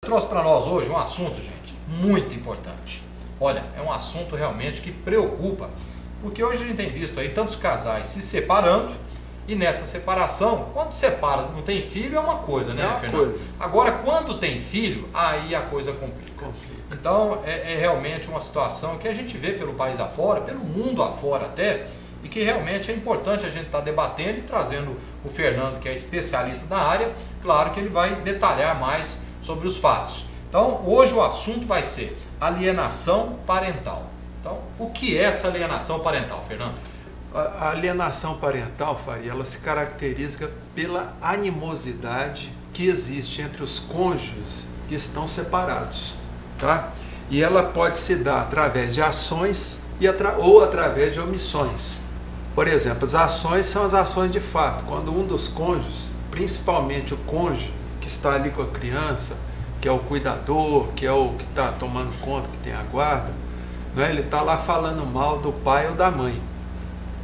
Trouxe para nós hoje um assunto, gente, muito importante. Olha, é um assunto realmente que preocupa, porque hoje a gente tem visto aí tantos casais se separando e nessa separação, quando separa, não tem filho, é uma coisa, né, Fernando? Agora, quando tem filho, aí a coisa complica. Então, é realmente uma situação que a gente vê pelo país afora, pelo mundo afora até, e que realmente é importante a gente estar debatendo e trazendo o Fernando, que é especialista da área, claro que ele vai detalhar mais sobre os fatos. Então, hoje o assunto vai ser alienação parental. Então, o que é essa alienação parental, Fernando? A alienação parental, Faria, ela se caracteriza pela animosidade que existe entre os cônjuges que estão separados, tá? E ela pode se dar através de ações ou através de omissões. Por exemplo, as ações são as ações de fato, quando um dos cônjuges, principalmente o cônjuge que está ali com a criança, que é o cuidador, que é o que está tomando conta, que tem a guarda, né? Ele está lá falando mal do pai ou da mãe.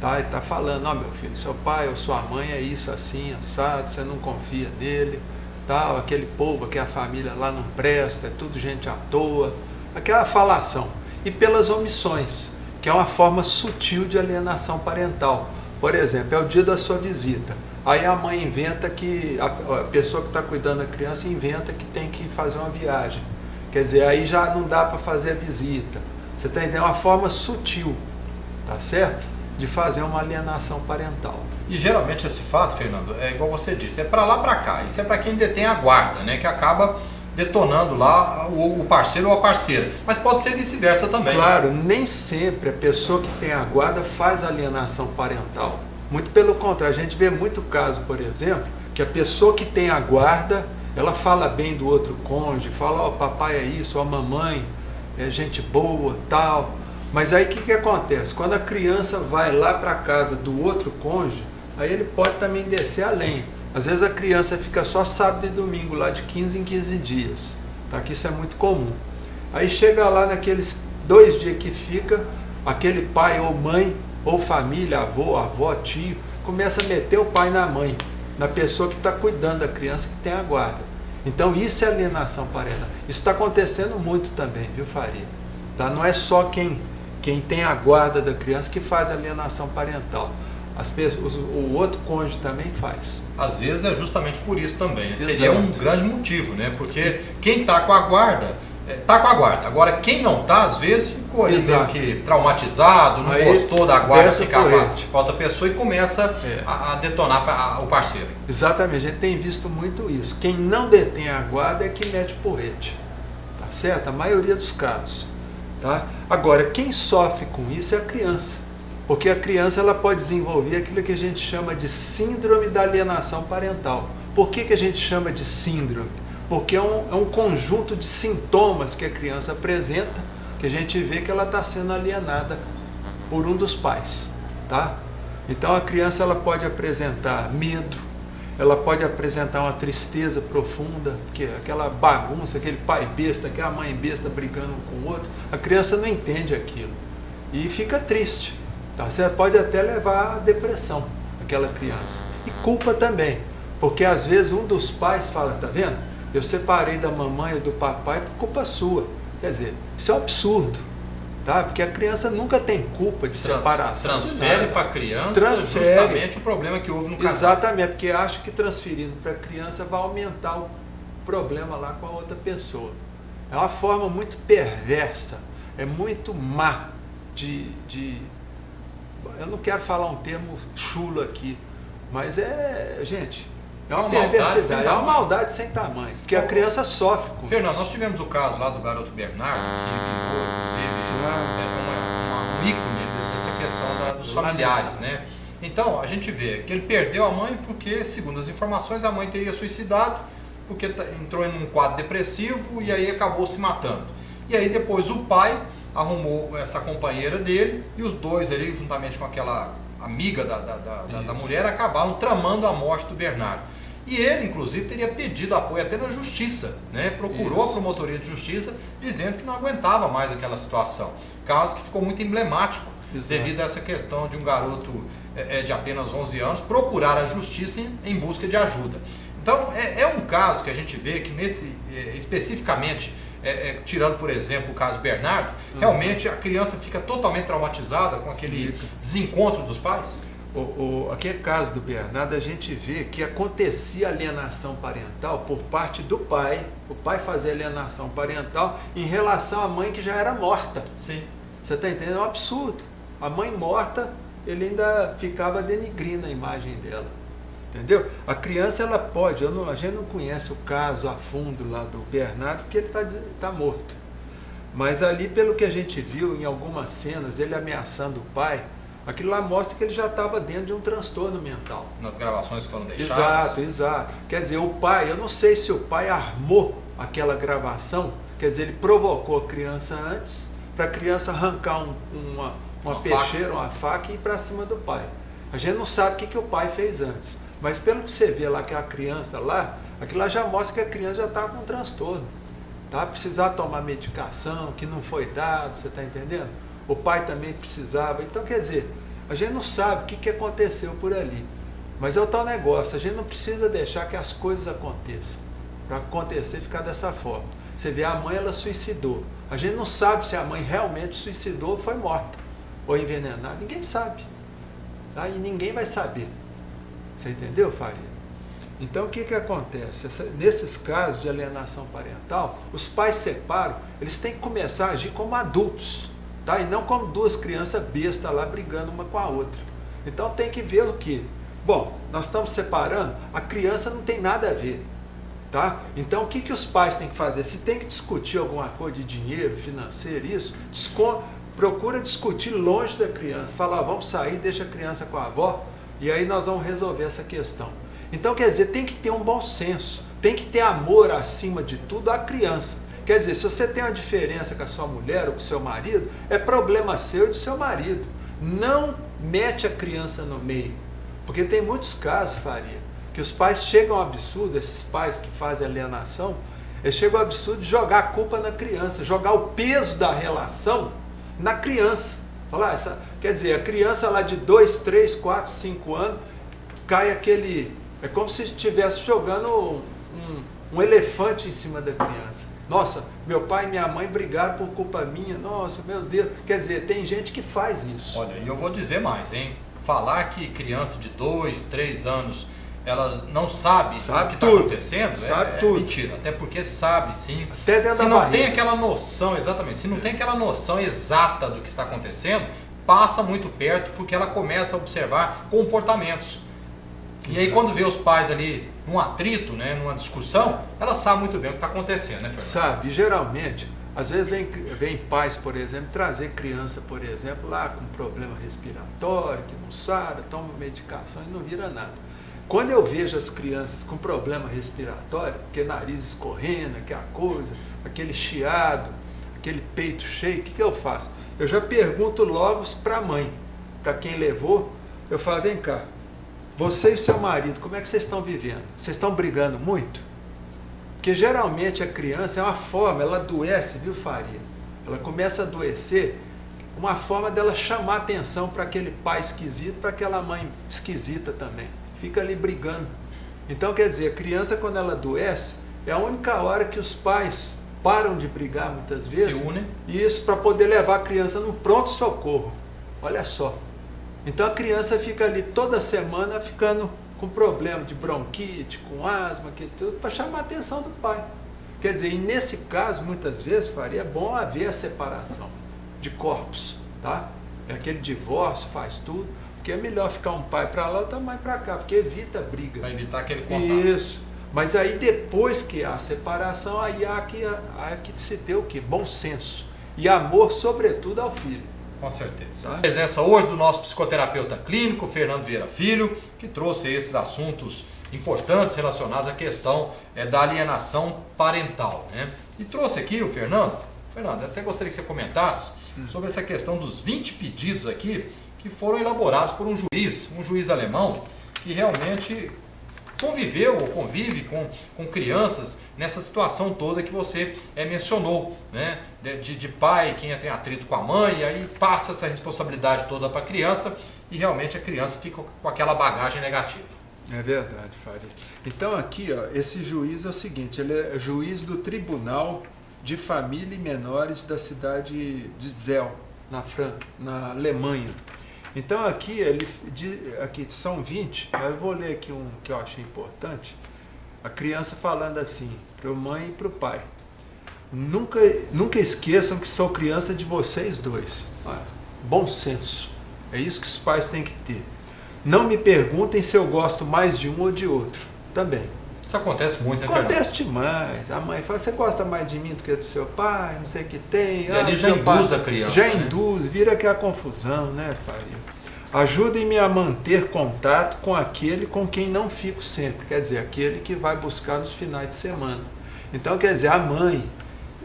Tá? Ele está falando, ó, meu filho, seu pai ou sua mãe é isso assim, assado, você não confia nele, tal, aquele povo, aquela família lá não presta, é tudo gente à toa, aquela falação. E pelas omissões, que é uma forma sutil de alienação parental. Por exemplo, é o dia da sua visita. Aí a mãe inventa que, a pessoa que está cuidando da criança inventa que tem que fazer uma viagem. Quer dizer, aí já não dá para fazer a visita. Você está entendendo? É uma forma sutil, tá certo? De fazer uma alienação parental. E geralmente esse fato, Fernando, é igual você disse, é para lá para cá. Isso é para quem detém a guarda, né? Que acaba detonando lá o parceiro ou a parceira. Mas pode ser vice-versa também. Claro, né? Nem sempre a pessoa que tem a guarda faz alienação parental. Muito pelo contrário, a gente vê muito caso, por exemplo, que a pessoa que tem a guarda, ela fala bem do outro cônjuge, fala, ó, papai é isso, ó, mamãe é gente boa, tal. Mas aí o que acontece? Quando a criança vai lá para a casa do outro cônjuge, aí ele pode também descer além. Às vezes a criança fica só sábado e domingo, lá de 15 em 15 dias. Tá? Que isso é muito comum. Aí chega lá naqueles 2 dias que fica, aquele pai ou mãe, ou família, avô, avó, tio, começa a meter o pai na mãe, na pessoa que está cuidando da criança, que tem a guarda. Então isso é alienação parental. Isso está acontecendo muito também, viu, Faria? Tá? Não é só quem tem a guarda da criança que faz alienação parental. O outro cônjuge também faz. Às vezes é justamente por isso também, né? Seria um grande motivo, né? Porque quem está com a guarda, está com a guarda. Agora, quem não está, às vezes ficou ali meio que traumatizado, não gostou da guarda ficar com a outra pessoa e começa a detonar o parceiro. Exatamente, a gente tem visto muito isso. Quem não detém a guarda é que mete porrete. Tá certo? A maioria dos casos. Tá? Agora, quem sofre com isso é a criança. Porque a criança ela pode desenvolver aquilo que a gente chama de síndrome da alienação parental. Por que a gente chama de síndrome? Porque é um conjunto de sintomas que a criança apresenta, que a gente vê que ela está sendo alienada por um dos pais. Tá? Então a criança ela pode apresentar medo, ela pode apresentar uma tristeza profunda, porque aquela bagunça, aquele pai besta, aquela mãe besta brigando um com o outro, a criança não entende aquilo e fica triste. Tá? Você pode até levar à depressão, aquela criança. E culpa também, porque às vezes um dos pais fala, tá vendo? Eu separei da mamãe ou do papai por culpa sua. Quer dizer, isso é um absurdo, tá? Porque a criança nunca tem culpa de separação. Transfere para a criança justamente o problema que houve no casal. Exatamente, porque acha que transferindo para a criança vai aumentar o problema lá com a outra pessoa. É uma forma muito perversa, é muito má eu não quero falar um termo chulo aqui, mas gente, é uma perversidade, é uma maldade sem tamanho, porque a criança sofre com Fernando, isso. nós tivemos o caso lá do garoto Bernardo, que inclusive, um ícone dessa questão dos familiares, né? Então, a gente vê que ele perdeu a mãe porque, segundo as informações, a mãe teria suicidado, porque entrou em um quadro depressivo e aí acabou se matando. E aí depois o pai arrumou essa companheira dele e os dois ali, juntamente com aquela amiga da mulher, acabaram tramando a morte do Bernardo. E ele, inclusive, teria pedido apoio até na justiça, né? Procurou a promotoria de justiça dizendo que não aguentava mais aquela situação. Caso que ficou muito emblemático devido a essa questão de um garoto de apenas 11 anos procurar a justiça em busca de ajuda. Então, é um caso que a gente vê que especificamente, tirando, por exemplo, o caso Bernardo, realmente a criança fica totalmente traumatizada com aquele desencontro dos pais? Aquele caso do Bernardo, a gente vê que acontecia alienação parental por parte do pai. O pai fazia alienação parental em relação à mãe que já era morta. Sim. Você está entendendo? É um absurdo. A mãe morta, ele ainda ficava denigrindo a imagem dela. Entendeu? A criança, ela pode, a gente não conhece o caso a fundo lá do Bernardo, porque ele tá morto. Mas ali, pelo que a gente viu em algumas cenas, ele ameaçando o pai, aquilo lá mostra que ele já estava dentro de um transtorno mental. Nas gravações que foram deixadas? Exato. Quer dizer, o pai, eu não sei se o pai armou aquela gravação, quer dizer, ele provocou a criança antes, para a criança arrancar uma peixeira, uma faca e ir para cima do pai. A gente não sabe o que o pai fez antes. Mas pelo que você vê lá, que a criança lá, aquilo lá já mostra que a criança já estava com transtorno. Tá? Precisava tomar medicação, que não foi dado, você está entendendo? O pai também precisava. Então, quer dizer, a gente não sabe o que aconteceu por ali. Mas é o tal negócio, a gente não precisa deixar que as coisas aconteçam. Para acontecer, ficar dessa forma. Você vê, a mãe, ela suicidou. A gente não sabe se a mãe realmente suicidou ou foi morta, ou envenenada. Ninguém sabe. Tá? E ninguém vai saber. Você entendeu, Faria? Então, o que acontece? Nesses casos de alienação parental, os pais separam, eles têm que começar a agir como adultos, tá? E não como duas crianças bestas lá brigando uma com a outra. Então, tem que ver o quê? Bom, nós estamos separando, a criança não tem nada a ver, tá? Então, o que os pais têm que fazer? Se tem que discutir alguma coisa de dinheiro, financeiro, isso, procura discutir longe da criança. Fala, vamos sair, deixa a criança com a avó, e aí nós vamos resolver essa questão. Então, quer dizer, tem que ter um bom senso, tem que ter amor acima de tudo à criança. Quer dizer, se você tem uma diferença com a sua mulher ou com o seu marido, é problema seu e do seu marido. Não mete a criança no meio. Porque tem muitos casos, Faria, que os pais chegam ao absurdo, esses pais que fazem alienação, eles chegam ao absurdo de jogar a culpa na criança, jogar o peso da relação na criança. Quer dizer, a criança lá de 2, 3, 4, 5 anos, cai aquele... É como se estivesse jogando um elefante em cima da criança. Nossa, meu pai e minha mãe brigaram por culpa minha. Nossa, meu Deus. Quer dizer, tem gente que faz isso. Olha, e eu vou dizer mais, hein? Falar que criança de 2, 3 anos, ela não sabe o que está acontecendo, é mentira. Até porque sabe, sim. Até dentro se da não barriga. tem aquela noção, exatamente, se não tem aquela noção exata do que está acontecendo, passa muito perto porque ela começa a observar comportamentos. E aí quando vê os pais ali num atrito, né, numa discussão, ela sabe muito bem o que está acontecendo, né, Fernando? Sabe, geralmente, às vezes vem pais, por exemplo, trazer criança, por exemplo, lá com problema respiratório, que não sara, toma medicação e não vira nada. Quando eu vejo as crianças com problema respiratório, aquele nariz escorrendo, aquela coisa, aquele chiado, aquele peito cheio, o que eu faço? Eu já pergunto logo para a mãe, para quem levou, eu falo, vem cá, você e seu marido, como é que vocês estão vivendo? Vocês estão brigando muito? Porque geralmente a criança é uma forma, ela adoece, viu, Faria? Ela começa a adoecer, uma forma dela chamar atenção para aquele pai esquisito, para aquela mãe esquisita também. Fica ali brigando. Então, quer dizer, a criança, quando ela adoece, é a única hora que os pais param de brigar muitas vezes. Se unem. Isso, para poder levar a criança no pronto-socorro. Olha só. Então a criança fica ali toda semana ficando com problema de bronquite, com asma, que tudo, para chamar a atenção do pai. Quer dizer, e nesse caso, muitas vezes, Faria, é bom haver a separação de corpos, tá? É aquele divórcio, faz tudo, porque é melhor ficar um pai para lá, outra mãe para cá, porque evita a briga. Vai evitar aquele contato. Isso. Mas aí depois que há a separação, aí há que se ter o quê? Bom senso. E amor, sobretudo, ao filho. Com certeza. Tá? A presença hoje do nosso psicoterapeuta clínico, Fernando Vieira Filho, que trouxe esses assuntos importantes relacionados à questão da alienação parental, né? E trouxe aqui o Fernando, até gostaria que você comentasse sobre essa questão dos 20 pedidos aqui que foram elaborados por um juiz alemão, que realmente conviveu ou convive com crianças nessa situação toda que você mencionou, né? De pai que entra em atrito com a mãe, e aí passa essa responsabilidade toda para a criança e realmente a criança fica com aquela bagagem negativa. É verdade, Faria. Então aqui, ó, esse juiz é o seguinte, ele é juiz do Tribunal de Família e Menores da cidade de Zell, na Alemanha. Então aqui, aqui são 20, eu vou ler aqui um que eu achei importante. A criança falando assim, para a mãe e para o pai. Nunca esqueçam que sou criança de vocês dois. Bom senso. É isso que os pais têm que ter. Não me perguntem se eu gosto mais de um ou de outro. Também. Isso acontece muito, né, Acontece demais. A mãe fala, você gosta mais de mim do que do seu pai, não sei o que tem. E ali já induz a criança. Já né? induz, vira aquela confusão, né, Faria? Ajudem-me a manter contato com aquele com quem não fico sempre. Quer dizer, aquele que vai buscar nos finais de semana. Então, quer dizer, a mãe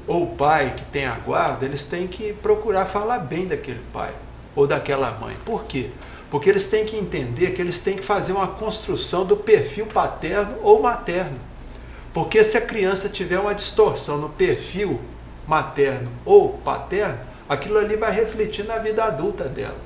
ou o pai que tem a guarda, eles têm que procurar falar bem daquele pai ou daquela mãe. Por quê? Porque eles têm que entender que eles têm que fazer uma construção do perfil paterno ou materno. Porque se a criança tiver uma distorção no perfil materno ou paterno, aquilo ali vai refletir na vida adulta dela.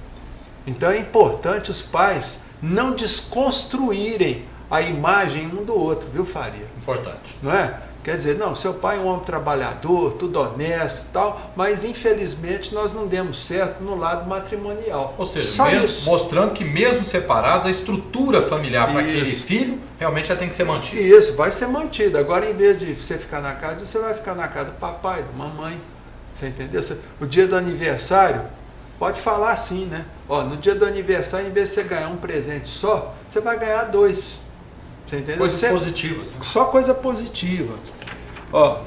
Então é importante os pais não desconstruírem a imagem um do outro, viu, Faria? Importante. Não é? Quer dizer, não, seu pai é um homem trabalhador, tudo honesto e tal, mas infelizmente nós não demos certo no lado matrimonial. Ou seja, mostrando que mesmo separados, a estrutura familiar para aquele filho realmente já tem que ser mantida. Isso, vai ser mantida. Agora, em vez de você ficar na casa, você vai ficar na casa do papai, da mamãe. Você entendeu? O dia do aniversário, pode falar assim, né? Ó, no dia do aniversário, em vez de você ganhar um presente só, você vai ganhar 2. Você entendeu? Coisas positivas. Né? Só coisa positiva. Ó,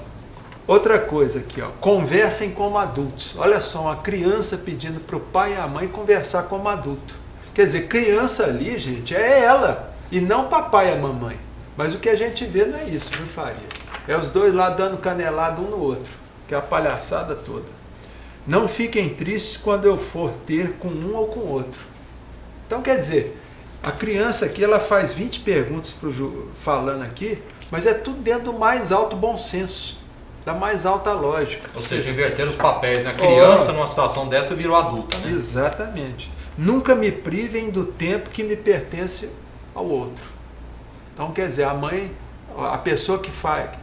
outra coisa aqui, ó, conversem como adultos. Olha só, uma criança pedindo para o pai e a mãe conversar como adulto. Quer dizer, criança ali, gente, é ela, e não o papai e a mamãe. Mas o que a gente vê não é isso, viu, Faria? É os dois lá dando canelada um no outro, que é a palhaçada toda. Não fiquem tristes quando eu for ter com um ou com outro. Então, quer dizer, a criança aqui, ela faz 20 perguntas falando aqui, mas é tudo dentro do mais alto bom senso, da mais alta lógica. Ou seja, inverter os papéis, né? A criança numa situação dessa virou adulta, né? Exatamente. Nunca me privem do tempo que me pertence ao outro. Então, quer dizer, a mãe, a pessoa que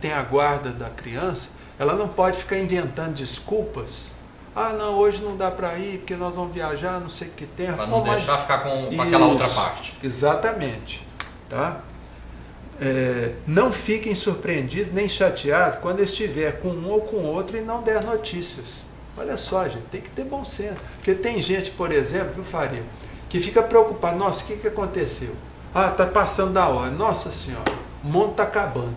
tem a guarda da criança, ela não pode ficar inventando desculpas. Ah, não, hoje não dá para ir, porque nós vamos viajar, não sei o que tem. Para não deixar ficar com aquela outra parte. Exatamente. Tá? Não fiquem surpreendidos nem chateados quando estiver com um ou com outro e não der notícias. Olha só, gente, tem que ter bom senso. Porque tem gente, por exemplo, viu, Faria, que fica preocupada. Nossa, o que aconteceu? Ah, tá passando da hora. Nossa Senhora, o mundo tá acabando.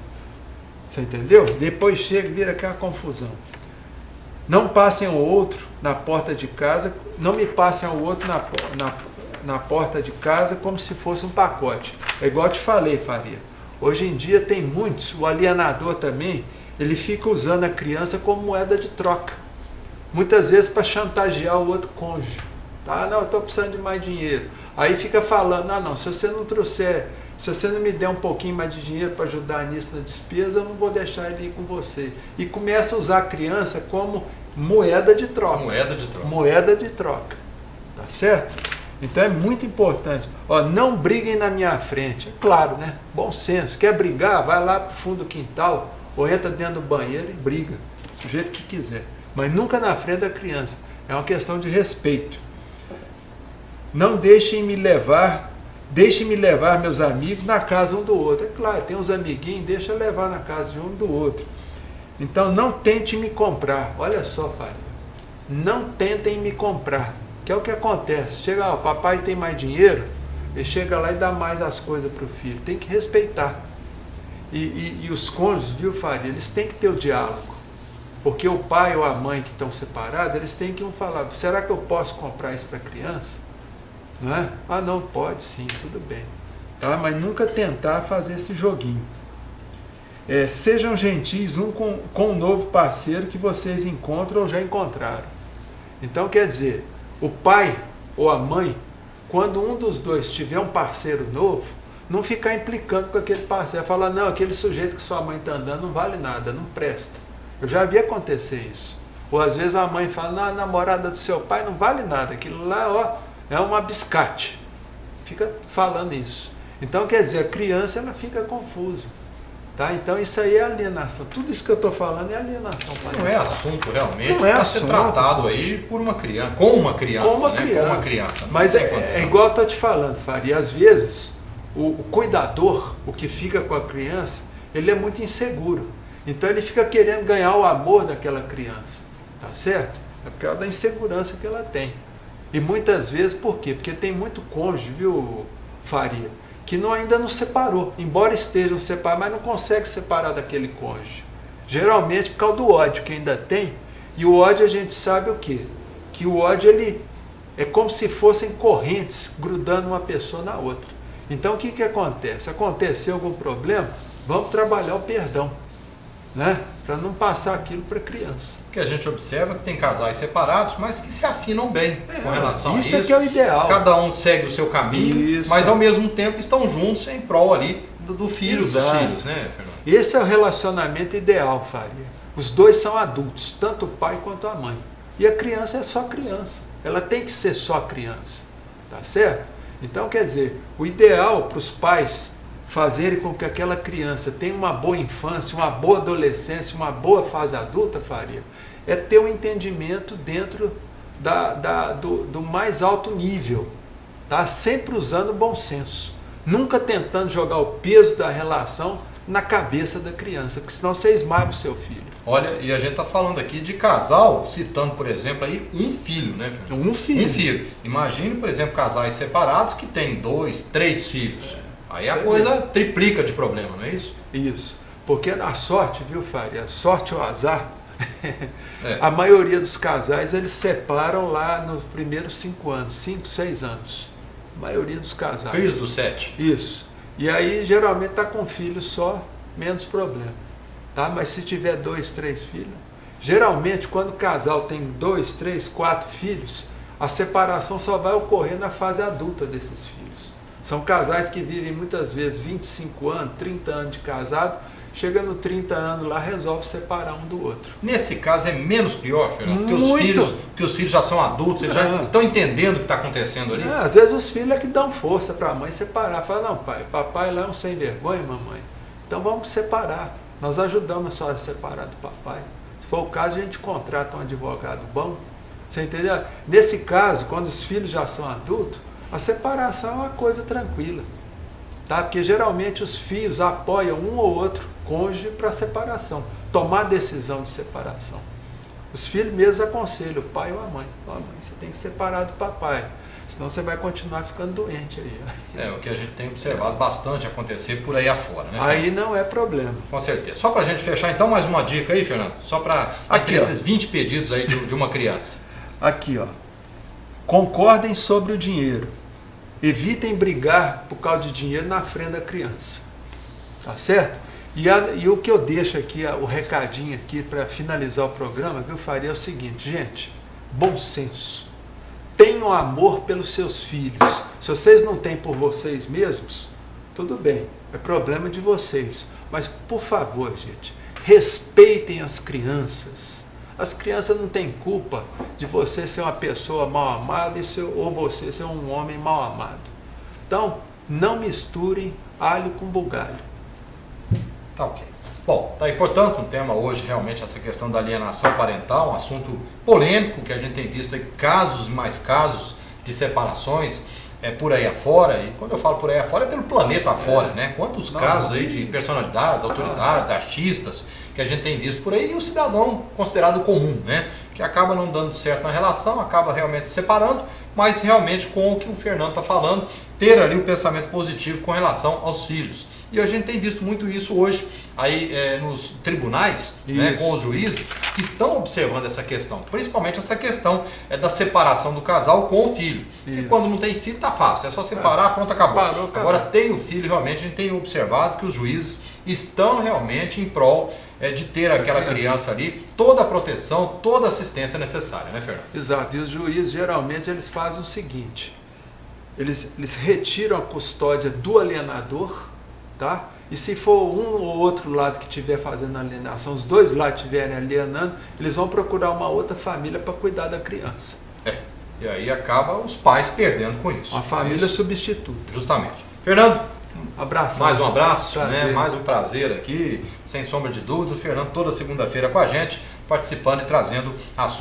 Você entendeu? Depois chega e vira aquela confusão. Não passem ao outro na porta de casa, não me passem ao outro na porta de casa como se fosse um pacote. É igual eu te falei, Faria. Hoje em dia tem muitos, o alienador também, ele fica usando a criança como moeda de troca. Muitas vezes para chantagear o outro cônjuge. Tá? Não, eu estou precisando de mais dinheiro. Aí fica falando, não, se você não trouxer, se você não me der um pouquinho mais de dinheiro para ajudar nisso na despesa, eu não vou deixar ele ir com você. E começa a usar a criança como moeda de troca. Moeda de troca. Moeda de troca. Tá certo? Então é muito importante. Ó, não briguem na minha frente. É claro, né? Bom senso. Quer brigar? Vai lá pro fundo do quintal ou entra dentro do banheiro e briga. Do jeito que quiser. Mas nunca na frente da criança. É uma questão de respeito. Não deixem-me levar meus amigos na casa um do outro. É claro, tem uns amiguinhos, deixa levar na casa de um do outro. Então não tente me comprar. Olha só, Faria. Não tentem me comprar. Que é o que acontece. Chega lá, o papai tem mais dinheiro, ele chega lá e dá mais as coisas para o filho. Tem que respeitar. E os cônjuges, viu, Faria, eles têm que ter o diálogo. Porque o pai ou a mãe que estão separados, eles têm que falar, será que eu posso comprar isso para a criança? Não é? Ah, não, pode sim, tudo bem. Tá? Mas nunca tentar fazer esse joguinho. Sejam gentis um com um novo parceiro que vocês encontram ou já encontraram. Então, quer dizer, o pai ou a mãe, quando um dos dois tiver um parceiro novo, não ficar implicando com aquele parceiro. Falar, não, aquele sujeito que sua mãe está andando não vale nada, não presta. Eu já vi acontecer isso. Ou às vezes a mãe fala, não, a namorada do seu pai não vale nada, aquilo lá, ó, é uma biscate. Fica falando isso. Então, quer dizer, a criança ela fica confusa. Tá? Então, isso aí é alienação. Tudo isso que eu estou falando é alienação parental. Não é assunto realmente não é para assunto, ser tratado aí por uma criança, com uma criança. Com uma né? criança. Com uma criança. Mas é igual eu estou te falando, Faria. Às vezes, o cuidador, o que fica com a criança, ele é muito inseguro. Então, ele fica querendo ganhar o amor daquela criança. Tá certo? É por causa da insegurança que ela tem. E muitas vezes, por quê? Porque tem muito cônjuge, viu, Faria, que ainda não separou. Embora estejam separados, mas não consegue separar daquele cônjuge. Geralmente por causa do ódio que ainda tem. E o ódio a gente sabe o quê? Que o ódio ele é como se fossem correntes grudando uma pessoa na outra. Então o que acontece? Aconteceu algum problema? Vamos trabalhar o perdão, né? Para não passar aquilo para a criança. Porque a gente observa que tem casais separados, mas que se afinam bem com relação a isso. Isso é que é o ideal. Cada um segue o seu caminho, mas ao mesmo tempo estão juntos em prol ali do filho, dos filhos, né, Fernando? Esse é o relacionamento ideal, Faria. Os dois são adultos, tanto o pai quanto a mãe. E a criança é só criança. Ela tem que ser só criança, tá certo? Então, quer dizer, o ideal para os pais fazerem com que aquela criança tenha uma boa infância, uma boa adolescência, uma boa fase adulta, Faria, é ter um entendimento dentro do mais alto nível, tá? Sempre usando o bom senso, nunca tentando jogar o peso da relação na cabeça da criança, porque senão você esmaga o seu filho. Olha, e a gente está falando aqui de casal, citando, por exemplo, aí um filho, né, Fernando? Um filho. Um filho. Imagine, por exemplo, casais separados que têm 2, 3 filhos. Aí a coisa triplica de problema, não é isso? Isso. Porque na sorte, viu, Faria? A sorte ou azar, a maioria dos casais eles separam lá nos primeiros 5 anos, 5, 6 anos. A maioria dos casais. Crise do 7. Isso. E aí geralmente está com filho só, menos problema. Tá? Mas se tiver 2, 3 filhos, geralmente quando o casal tem 2, 3, 4 filhos, a separação só vai ocorrer na fase adulta desses filhos. São casais que vivem muitas vezes 25 anos, 30 anos de casado, chega no 30 anos lá, resolve separar um do outro. Nesse caso é menos pior, Fernando, Muito. porque os filhos já são adultos, eles já estão entendendo o que está acontecendo ali. Às vezes os filhos é que dão força para a mãe separar. Fala, não, pai, papai lá é um sem vergonha, mamãe. Então vamos separar. Nós ajudamos a senhora a separar do papai. Se for o caso, a gente contrata um advogado bom. Você entendeu? Nesse caso, quando os filhos já são adultos, a separação é uma coisa tranquila, tá? Porque geralmente os filhos apoiam um ou outro cônjuge para a separação, tomar decisão de separação. Os filhos mesmos aconselham o pai ou a mãe. Ó, mãe, você tem que separar do papai, senão você vai continuar ficando doente aí. É o que a gente tem observado bastante acontecer por aí afora, né, Fernando? Aí não é problema. Com certeza. Só para a gente fechar então, mais uma dica aí, Fernando, só para entre esses 20 pedidos aí de uma criança. Aqui, ó. Concordem sobre o dinheiro. Evitem brigar por causa de dinheiro na frente da criança. Tá certo? E o que eu deixo aqui, o recadinho aqui para finalizar o programa, que eu faria é o seguinte, gente, bom senso. Tenham amor pelos seus filhos. Se vocês não têm por vocês mesmos, tudo bem, é problema de vocês. Mas, por favor, gente, respeitem as crianças. As crianças não têm culpa de você ser uma pessoa mal amada ou você ser um homem mal amado. Então, não misturem alho com bugalho. Tá ok. Bom, tá aí, portanto, um tema hoje realmente essa questão da alienação parental, um assunto polêmico que a gente tem visto aí casos e mais casos de separações por aí afora. E quando eu falo por aí afora é pelo planeta afora, né? Quantos casos aí de personalidades, autoridades, artistas que a gente tem visto por aí, e o cidadão considerado comum, né? Que acaba não dando certo na relação, acaba realmente se separando, mas realmente com o que o Fernando está falando, ter ali o pensamento positivo com relação aos filhos. E a gente tem visto muito isso hoje aí nos tribunais, né, com os juízes que estão observando essa questão, principalmente essa questão da separação do casal com o filho. E quando não tem filho tá fácil, é só separar, pronto, acabou. Agora tem o filho, realmente a gente tem observado que os juízes estão realmente em prol de ter aquela criança ali, toda a proteção, toda a assistência necessária, né, Fernando? Exato, e os juízes geralmente eles fazem o seguinte, eles retiram a custódia do alienador, tá? E se for um ou outro lado que estiver fazendo a alienação, os dois lados estiverem alienando, eles vão procurar uma outra família para cuidar da criança. E aí acaba os pais perdendo com isso. Uma família substituta. Justamente. Fernando, Abraço. Mais um abraço, Prazer. né? Mais um prazer aqui, sem sombra de dúvidas. O Fernando toda segunda-feira com a gente, participando e trazendo assuntos